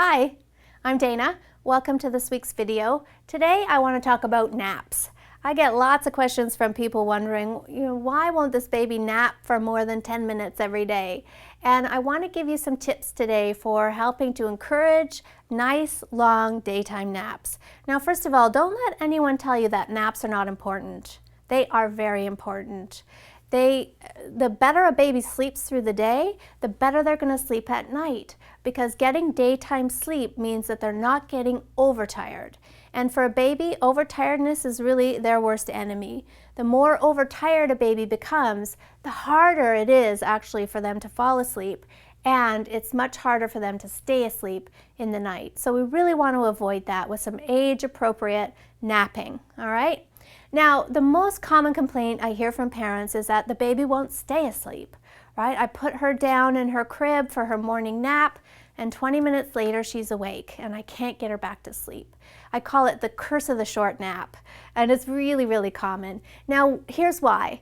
Hi, I'm Dana. Welcome to this week's video. Today I want to talk about naps. I get lots of questions from people wondering, why won't this baby nap for more than 10 minutes every day? And I want to give you some tips today for helping to encourage nice, long daytime naps. Now, first of all, don't let anyone tell you that naps are not important. They are very important. The better a baby sleeps through the day, the better they're going to sleep at night, because getting daytime sleep means that they're not getting overtired. And for a baby, overtiredness is really their worst enemy. The more overtired a baby becomes, the harder it is actually for them to fall asleep, and it's much harder for them to stay asleep in the night. So we really want to avoid that with some age-appropriate napping, all right? Now, the most common complaint I hear from parents is that the baby won't stay asleep, right? I put her down in her crib for her morning nap, and 20 minutes later she's awake and I can't get her back to sleep. I call it the curse of the short nap, and it's really, really common. Now, here's why.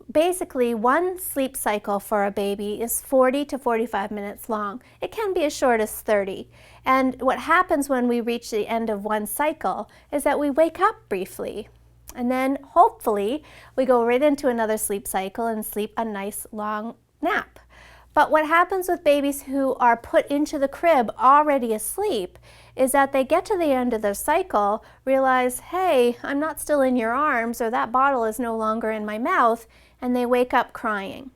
Basically, one sleep cycle for a baby is 40 to 45 minutes long. It can be as short as 30. And what happens when we reach the end of one cycle is that we wake up briefly. And then hopefully we go right into another sleep cycle and sleep a nice long nap. But what happens with babies who are put into the crib already asleep is that they get to the end of their cycle, realize, hey, I'm not still in your arms, or that bottle is no longer in my mouth, and they wake up crying.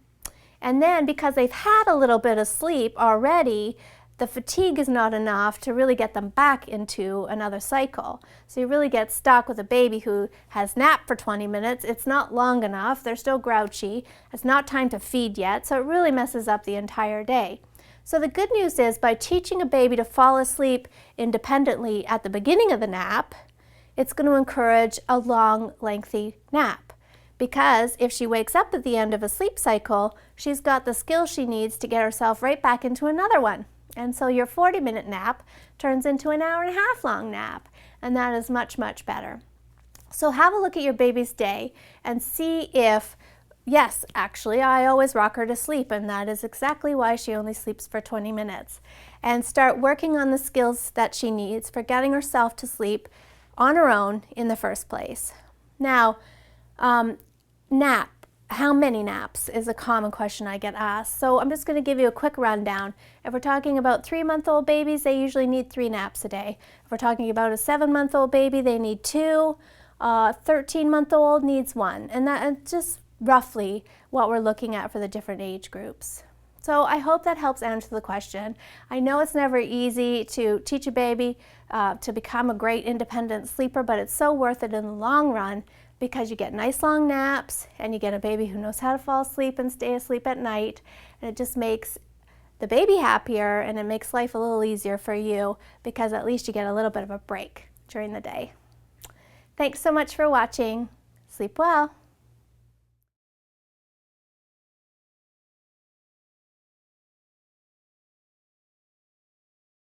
And then because they've had a little bit of sleep already, the fatigue is not enough to really get them back into another cycle. So you really get stuck with a baby who has napped for 20 minutes. It's not long enough. They're still grouchy. It's not time to feed yet, so it really messes up the entire day. So the good news is, by teaching a baby to fall asleep independently at the beginning of the nap, it's going to encourage a long, lengthy nap. Because if she wakes up at the end of a sleep cycle, she's got the skills she needs to get herself right back into another one. And so your 40-minute nap turns into an hour-and-a-half long nap, and that is much, much better. So have a look at your baby's day and see if, yes, actually, I always rock her to sleep, and that is exactly why she only sleeps for 20 minutes. And start working on the skills that she needs for getting herself to sleep on her own in the first place. Now, nap. How many naps is a common question I get asked. So I'm just going to give you a quick rundown. If we're talking about 3-month-old babies, they usually need 3 naps a day. If we're talking about a 7-month-old baby, they need 2. 13-month-old needs 1. And that's just roughly what we're looking at for the different age groups. So I hope that helps answer the question. I know it's never easy to teach a baby to become a great independent sleeper, but it's so worth it in the long run, because you get nice long naps and you get a baby who knows how to fall asleep and stay asleep at night, and it just makes the baby happier, and it makes life a little easier for you, because at least you get a little bit of a break during the day. Thanks so much for watching. Sleep well.